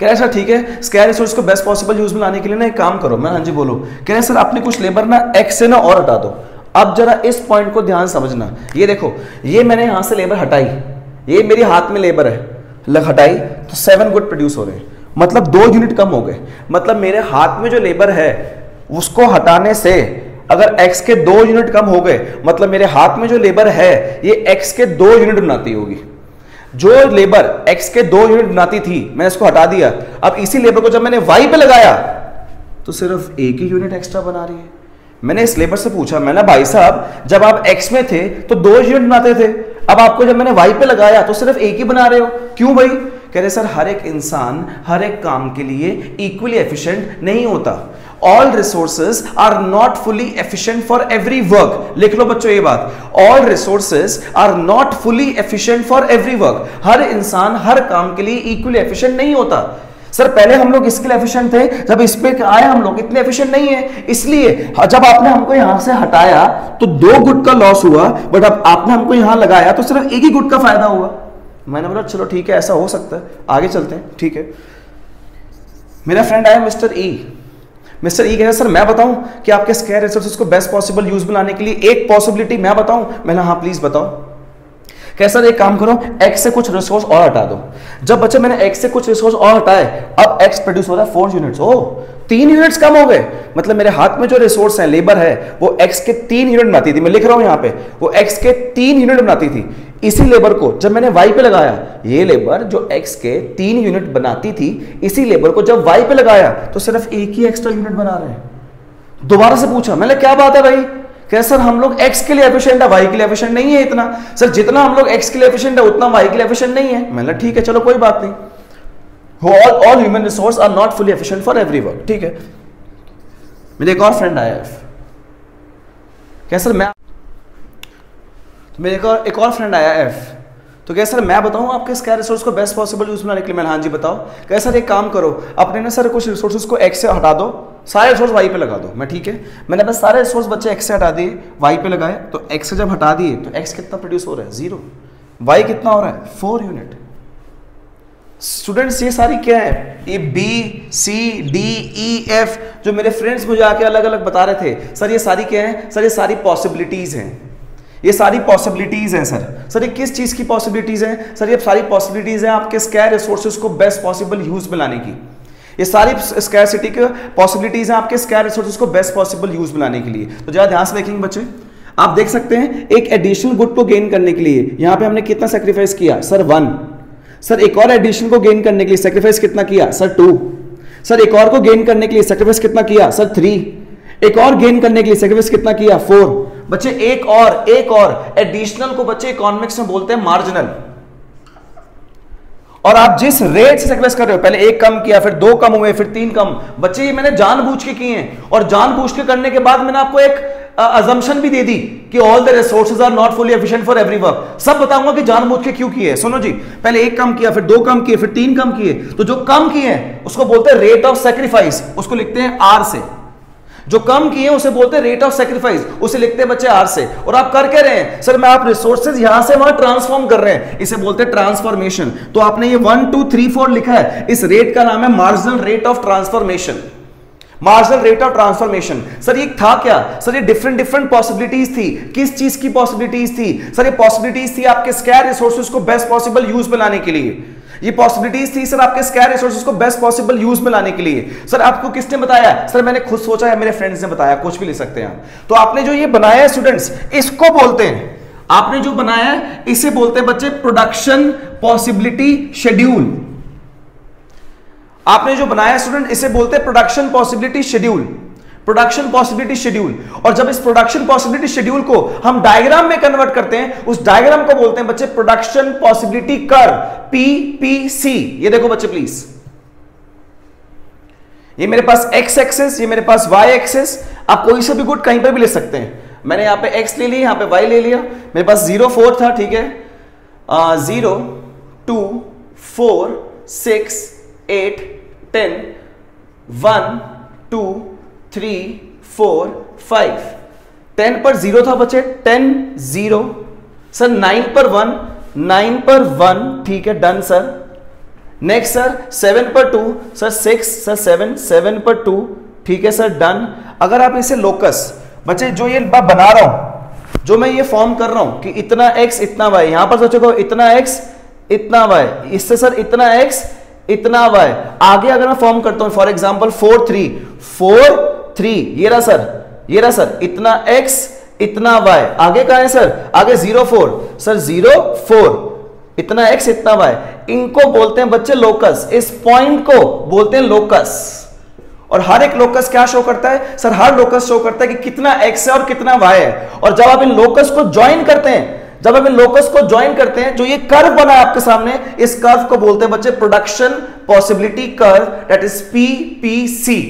कह रहे सर ठीक है, स्कैर रिसोर्स को बेस्ट पॉसिबल यूज में लाने के लिए ना एक काम करो। मैं हाँ जी बोलो। कह रहे सर आपने कुछ लेबर ना एक्स से ना और हटा दो। अब जरा इस पॉइंट को ध्यान समझना, ये देखो ये मैंने यहां से लेबर हटाई, ये मेरे हाथ में लेबर है, हटाई तो 7 गुड प्रोड्यूस हो रहे हैं, मतलब 2 यूनिट कम हो गए। मतलब मेरे हाथ में जो लेबर है उसको हटाने से अगर x के 2 यूनिट कम हो गए, मतलब मेरे हाथ में जो लेबर है ये x के 2 यूनिट बनाती होगी। जो लेबर x के 2 यूनिट बनाती थी मैंने इसको हटा दिया, अब इसी लेबर को जब मैंने y पे लगाया तो सिर्फ 1 ही यूनिट एक्स्ट्रा बना रही है। मैंने इस लेबर से पूछा, मैंने भाई साहब जब आप x में थे तो 2 यूनिट बनाते थे, अब आपको जब मैंने y पे लगाया तो सिर्फ 1 ही बना रहे हो, क्यों भाई? कह रहे सर हर एक इंसान हर एक काम के लिए इक्वली एफिशिएंट नहीं होता। All resources are not fully efficient for every work. लिख लो बच्चों ये बात, all resources are not fully efficient for every work. हर इंसान हर काम के लिए इक्वली एफिशिएंट नहीं होता। सर पहले हम लोग इसके लिए एफिशिएंट थे, जब इस पे आए हम लोग इतने एफिशिएंट नहीं है, इसलिए जब आपने हमको यहां से हटाया तो 2 गुड का लॉस हुआ, बट अब आपने हमको यहां लगाया तो सिर्फ 1 ही गुड का फायदा हुआ। मैंने बोला चलो ठीक है ऐसा हो सकता है, आगे चलते हैं। ठीक है, मेरा फ्रेंड आया मिस्टर ई। मिस्टर ई कह रहे सर मैं बताऊं कि आपके स्कैर रिसोर्सेज को बेस्ट पॉसिबल यूज में लाने के लिए एक पॉसिबिलिटी मैं बताऊं? मैंने हाँ प्लीज बताओ। कह सर एक काम करो, x से कुछ रिसोर्स और हटा दो। जब बच्चे मैंने x से कुछ रिसोर्स और हटाए, अब x प्रोड्यूस हो रहा है 4 यूनिट्स। ओ 3 यूनिट्स कम हो गए, मतलब मेरे हाथ में जो रिसोर्स है लेबर है वो x के 3 यूनिट बनाती थी। मैं लिख रहा हूं यहाँ पे, वो x के 3 यूनिट बनाती थी। इसी लेबर को जब मैंने y पे लगाया, ये लेबर जो x के 3 यूनिट बनाती थी, इसी लेबर को जब y पे लगाया तो सिर्फ 1 ही एक्स्ट्रा यूनिट बना रहे हैं। दोबारा से पूछा मैंने क्या बात है भाई? कह सर हम लोग x के लिए एफिशिएंट है, y के लिए एफिशिएंट नहीं है इतना। सर जितना हम लोग x के लिए एफिशिएंट है उतना y के लिए एफिशिएंट नहीं है। मैंने ठीक है चलो कोई बात नहीं, all human resource are not fully efficient for every work. ठीक है, मेरे एक और फ्रेंड आया F। कह सर मैं, मेरे एक और फ्रेंड आया F, तो कह सर मैं बताऊं आपके स्कैर रिसोर्स को बेस्ट पॉसिबल यूज में लाने के लिए? मैंने हाँ जी बताओ। कह सर एक काम करो, अपने ना सर कुछ रिसोर्सेज को x से हटा दो, सारे रिसोर्स y पे लगा दो। मैं ठीक है, मैंने बस सारे रिसोर्स बच्चे x से हटा दिए, y पे लगाए, तो x से जब हटा दिए तो x कितना प्रोड्यूस हो रहा है? 0। y कितना हो रहा है? 4 यूनिट। स्टूडेंट्स ये सारी क्या है? ये B, C, D, E, F जो मेरे फ्रेंड्स मुझे आके अलग अलग बता रहे थे, सर ये सारी क्या है? सर ये सारी पॉसिबिलिटीज हैं, ये सारी पॉसिबिलिटीज हैं सर। सर ये किस चीज की पॉसिबिलिटीज हैं? सर ये सारी पॉसिबिलिटीज हैं आपके स्कैर रिसोर्सेज को बेस्ट पॉसिबल यूज में लाने की। ये सारी स्कैरसिटी की पॉसिबिलिटीज हैं आपके स्कैर रिसोर्सेज को बेस्ट पॉसिबल यूज में लाने के लिए। तो जरा ध्यान से देखेंगे बच्चे, आप देख सकते हैं एक एडिशनल गुड को गेन करने के लिए यहां पे हमने कितना सेक्रीफाइस किया? सर 1। सर एक और एडिशन को गेन करने के लिए सेक्रीफाइस कितना किया? सर 2। सर एक और को गेन करने के लिए सेक्रीफाइस कितना किया? सर 3। एक और गेन करने के लिए सेक्रीफाइस कितना किया? 4। बच्चे एक और एडिशनल को बच्चे इकोनॉमिक्स में बोलते हैं मार्जिनल। और आप जिस रेट से सेक्रीफाइस कर रहे हो, पहले 1 कम किया, फिर 2 कम हुए, फिर 3 कम, बच्चे ये मैंने जानबूझ के किए हैं। और जानबूझ के करने के बाद मैंने आपको एक अजम्पशन भी दे दी कि all the resources are not fully efficient for every work. सब बताऊंगा कि जानबूझ के क्यों किए। सुनो जी, पहले 1 कम किया, फिर 2 कम किए, फिर 3 कम किए। तो जो कम किए हैं उसको बोलते हैं रेट ऑफ सेक्रीफाइस, उसको लिखते हैं आर से। जो कम किए उसे बोलते हैं रेट ऑफ सेक्रीफाइस, उसे लिखते हैं बच्चे आर से। और आप कर क्या रहे हैं? सर मैं आप रिसोर्सेज यहां से वहां ट्रांसफॉर्म कर रहे हैं, इसे बोलते हैं ट्रांसफॉर्मेशन। तो आपने ये 1 2 3 4 लिखा है, इस रेट का नाम है marginal rate of transformation. Marginal rate of transformation. Sir ये था क्या? सर ये डिफरेंट पॉसिबिलिटीज थी। किस चीज की पॉसिबिलिटीज थी? सर ये पॉसिबिलिटीज थी आपके स्कैर रिसोर्सेज को बेस्ट पॉसिबल यूज में लाने के लिए। ये पॉसिबिलिटीज थी सर आपके स्कैर रिसोर्सेज को बेस्ट पॉसिबल यूज में लाने के लिए। सर आपको किसने बताया? सर मैंने खुद सोचा है, मेरे फ्रेंड्स ने बताया, कुछ भी ले सकते हैं आप। तो आपने जो ये बनाया है स्टूडेंट्स, इसको बोलते हैं, आपने जो बनाया है इसे बोलते हैं बच्चे प्रोडक्शन पॉसिबिलिटी शेड्यूल। आपने जो बनाया स्टूडेंट इसे बोलते हैं production possibility schedule. Production possibility schedule. और जब इस प्रोडक्शन पॉसिबिलिटी शेड्यूल को हम डायग्राम में कन्वर्ट करते हैं, उस डायग्राम को बोलते हैं बच्चे प्रोडक्शन पॉसिबिलिटी कर्व, पीपीसी। ये देखो बच्चे प्लीज, ये मेरे पास एक्स एक्सेस, ये मेरे पास वाई एक्सेस। आप कोई से भी गुड कहीं पर भी ले सकते हैं। मैंने यहां पे एक्स ले लिया, यहां पे वाई ले लिया। मेरे पास 0 4 था, ठीक है। 0 2 4 6 8 10 1 2 3 4 5। 10 पर 0 था बच्चे, 10 0। सर 9 पर 1, 9 पर 1, ठीक है, डन सर। नेक्स्ट सर 7 पर 2, सर 6, सर 7, 7 पर 2, ठीक है सर, डन। अगर आप इसे लोकस बच्चे, जो ये बना रहा हूं, जो मैं ये फॉर्म कर रहा हूं कि इतना x इतना y, यहां पर सोचो इतना x इतना y, इससे सर इतना x इतना y। आगे अगर मैं फॉर्म करता हूं फॉर एग्जांपल 4 3 4 3, ये रहा सर, ये रहा सर, इतना x इतना y। आगे कहां है सर? आगे 0 4, सर 0 4, इतना x इतना y। इनको बोलते हैं बच्चे लोकस। इस पॉइंट को बोलते हैं लोकस। और हर एक लोकस क्या शो करता है? सर हर लोकस शो करता है कि कितना x है और कितना y है। और जब आप इन लोकस को ज्वाइन करते हैं, जब आप इन लोकस को ज्वाइन करते हैं, जो ये कर्व बना है आपके सामने, इस कर्व को बोलते हैं बच्चे production possibility curve, that is PPC.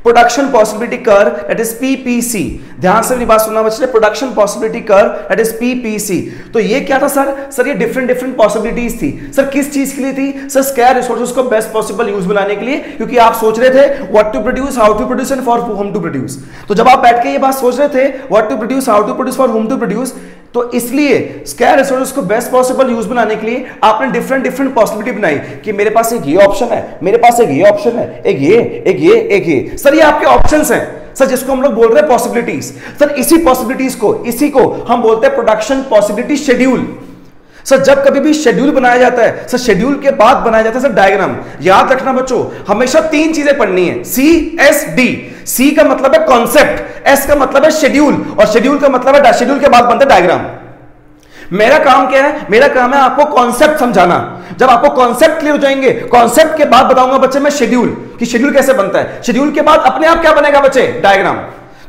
Production possibility curve, that is PPC. ध्यान से मेरी बात सुनना बच्चे, production possibility curve, that is PPC. तो ये क्या था सर? सर ये डिफरेंट पॉसिबिलिटीज थी। सर किस चीज के लिए थी? सर स्कैर रिसोर्सेज को बेस्ट पॉसिबल यूज में लाने के लिए, क्योंकि आप सोच रहे थे what to produce, how to produce and for whom to produce. तो जब आप बैठ के ये बात सोच रहे थे what to produce, how to produce, for whom to produce, तो इसलिए स्कैर रिसोर्सेज को बेस्ट पॉसिबल यूज में लाने के लिए आपने डिफरेंट पॉसिबिलिटी बनाई कि मेरे पास एक ये ऑप्शन है, मेरे पास एक ये ऑप्शन है, एक ये, एक ये, एक ये। सर ये आपके ऑप्शंस हैं सर, जिसको हम लोग बोल रहे हैं पॉसिबिलिटीज। सर इसी पॉसिबिलिटीज को, इसी को हम बोलते हैं प्रोडक्शन पॉसिबिलिटी शेड्यूल। सर जब कभी भी शेड्यूल बनाया जाता है, सर शेड्यूल के बाद बनाया जाता है सर डायग्राम। याद रखना बच्चों, हमेशा 3 चीजें पढ़नी है, CSD। C का मतलब है कॉन्सेप्ट, S का मतलब है शेड्यूल, और शेड्यूल का मतलब है शेड्यूल के बाद बनता है डायग्राम। मेरा काम क्या है? मेरा काम है आपको कॉन्सेप्ट समझाना। जब आपको कॉन्सेप्ट क्लियर हो जाएंगे, कॉन्सेप्ट के बाद बताऊंगा बच्चे मैं शेड्यूल, कि शेड्यूल कैसे बनता है। शेड्यूल के बाद अपने आप क्या बनेगा बच्चे? डायग्राम।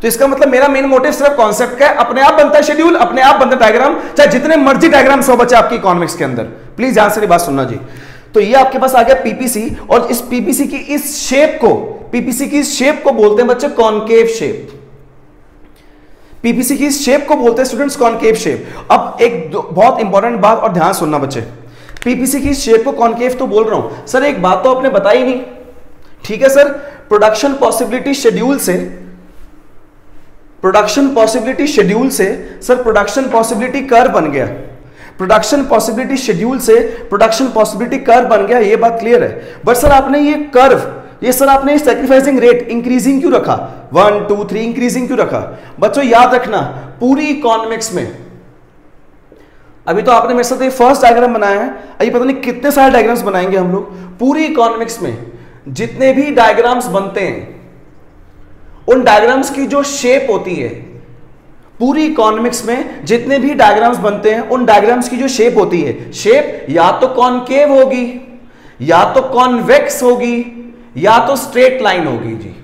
तो इसका मतलब मेरा मेन मोटिव सिर्फ कॉन्सेप्ट का है। अपने आप बनता है शेड्यूल, अपने आप बनता है डायग्राम, चाहे जितने मर्जी डायग्राम्स हो बच्चे आपकी इकोनॉमिक्स के अंदर। प्लीज ध्यान से बात सुनना जी। तो ये आपके पास आ गया पीपीसी, और इस पीपीसी की इस शेप को, पीपीसी की इस शेप को बोलते हैं बच्चे कॉनकेव शेप। पीपीसी की इस शेप को बोलते हैं स्टूडेंट्स कॉनकेव शेप। अब एक बहुत इंपॉर्टेंट बात और ध्यान सुनना बच्चे, पीपीसी की इस शेप को कॉनकेव तो बोल रहा हूं सर, एक बात तो आपने बताई नहीं, ठीक है सर। प्रोडक्शन पॉसिबिलिटी शेड्यूल से, प्रोडक्शन पॉसिबिलिटी शेड्यूल से सर प्रोडक्शन पॉसिबिलिटी कर्व बन गया। प्रोडक्शन पॉसिबिलिटी शेड्यूल से प्रोडक्शन पॉसिबिलिटी कर्व बन गया, ये बात क्लियर है। बट सर आपने ये कर्व, ये सर आपने सैक्रिफाइसिंग रेट इंक्रीजिंग क्यों रखा? 1 2 3 इंक्रीजिंग क्यों रखा? बच्चों याद रखना, पूरी इकोनॉमिक्स में, अभी तो आपने मेरे साथ ये फर्स्ट डायग्राम बनाया है, अभी पता नहीं कितने सारे डायग्राम्स बनाएंगे हम लोग। पूरी इकोनॉमिक्स में जितने भी डायग्राम्स बनते हैं, उन डायग्राम्स की जो शेप होती है, पूरी इकोनॉमिक्स में जितने भी डायग्राम्स बनते हैं, उन डायग्राम्स की जो शेप होती है, शेप या तो कॉनकेव होगी, या तो कॉन्वेक्स होगी, या तो स्ट्रेट लाइन होगी जी,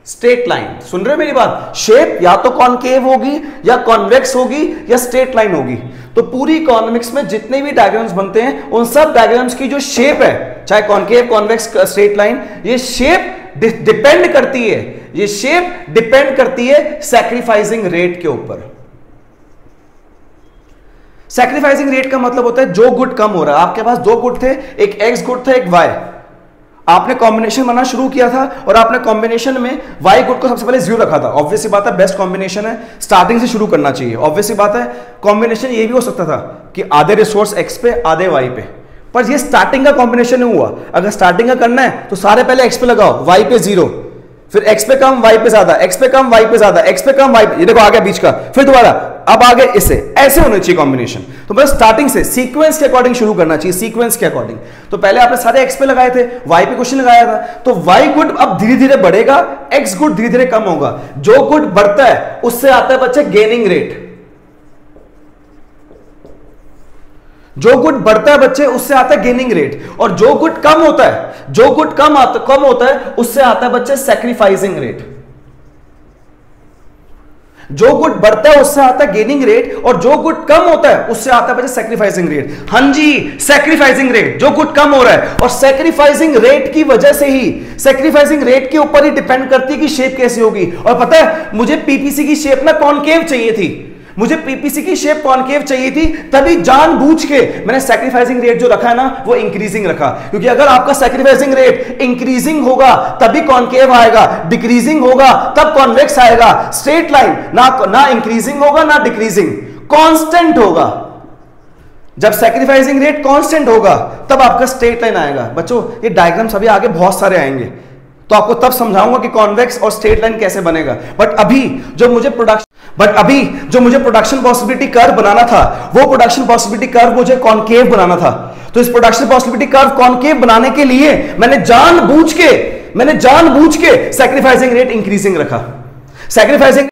स्ट्रेट लाइन, सुन रहे हो मेरी बात? शेप या तो कॉनकेव होगी या कॉन्वेक्स होगी या स्ट्रेट लाइन होगी। तो पूरी इकोनॉमिक्स में जितने भी डायग्राम्स बनते हैं उन सब डायग्राम्स की जो शेप है, चाहे कॉनकेव, कॉन्वेक्स, स्ट्रेट लाइन, ये शेप डिपेंड करती है, ये शेप डिपेंड करती है सैक्रिफाइसिंग रेट के ऊपर। सैक्रिफाइसिंग रेट का मतलब होता है जो गुड कम हो रहा है। आपके पास दो गुड थे, एक एक्स गुड था, एक वाई। आपने कॉम्बिनेशन बनाना शुरू किया था और आपने कॉम्बिनेशन में वाई गुड को सबसे पहले 0 रखा था। ऑब्वियस सी बात है, बेस्ट कॉम्बिनेशन है, स्टार्टिंग से शुरू करना चाहिए। ऑब्वियस सी बात है, कॉम्बिनेशन ये भी हो सकता था कि आधे रिसोर्स एक्स पे आधे वाई पे, पर ये स्टार्टिंग का कॉम्बिनेशन नहीं हुआ। अगर स्टार्टिंग का करना है तो सारे पहले एक्स पे लगाओ, वाई पे 0, फिर एक्स पे कम वाई पे ज्यादा, एक्स पे कम वाई पे ज्यादा, एक्स पे कम वाई पे, ये देखो आ गया बीच का, फिर दोबारा अब आगे इससे, ऐसे होने चाहिए कॉम्बिनेशन। तो बस स्टार्टिंग से सीक्वेंस के अकॉर्डिंग शुरू करना चाहिए, सीक्वेंस के अकॉर्डिंग। तो पहले आपने सारे एक्स पे लगाए थे, वाई पे क्वेश्चन लगाया था, तो वाई गुड अब धीरे धीरे बढ़ेगा, एक्स गुड धीरे धीरे कम होगा। जो गुड बढ़ता है उससे आता है बच्चे गेनिंग रेट, जो गुड बढ़ता है बच्चे उससे आता है गेनिंग रेट, और जो गुड कम होता है, जो गुड कम होता है उससे आता है बच्चे सैक्रिफाइसिंग रेट। जो गुड बढ़ता है उससे आता है गेनिंग रेट, और जो गुड कम होता है उससे आता है बच्चे सैक्रिफाइसिंग रेट। हां जी, सैक्रिफाइसिंग रेट, जो गुड कम हो रहा है, और सैक्रिफाइसिंग रेट की वजह से ही, सैक्रिफाइसिंग रेट के ऊपर ही डिपेंड करती है कि शेप कैसी होगी। और पता है मुझे पीपीसी की शेप ना कॉनकेव चाहिए थी, मुझे पीपीसी की शेप कॉनकेव चाहिए थी, तभी जानबूझ के मैंने सैक्रिफाइसिंग रेट जो रखा है ना वो इंक्रीजिंग रखा। क्योंकि अगर आपका सैक्रिफाइसिंग रेट इंक्रीजिंग होगा तभी कॉनकेव आएगा, डिक्रीजिंग होगा तब कॉन्वेक्स आएगा। स्ट्रेट लाइन ना इंक्रीजिंग होगा ना डिक्रीजिंग, कांस्टेंट होगा। जब सैक्रिफाइसिंग रेट कांस्टेंट होगा तब आपका स्ट्रेट लाइन आएगा। बच्चों ये डायग्राम्स अभी आगे बहुत सारे आएंगे तो आपको तब समझाऊंगा कि कॉन्वेक्स और स्ट्रेट लाइन कैसे बनेगा। बट अभी जो मुझे प्रोडक्शन पॉसिबिलिटी कर्व बनाना था, वो प्रोडक्शन पॉसिबिलिटी कर्व मुझे कॉनकेव बनाना था। तो इस प्रोडक्शन पॉसिबिलिटी कर्व कॉनकेव बनाने के लिए मैंने जानबूझ के सैक्रिफाइसिंग रेट इंक्रीजिंग रखा। सैक्रिफाइसिंग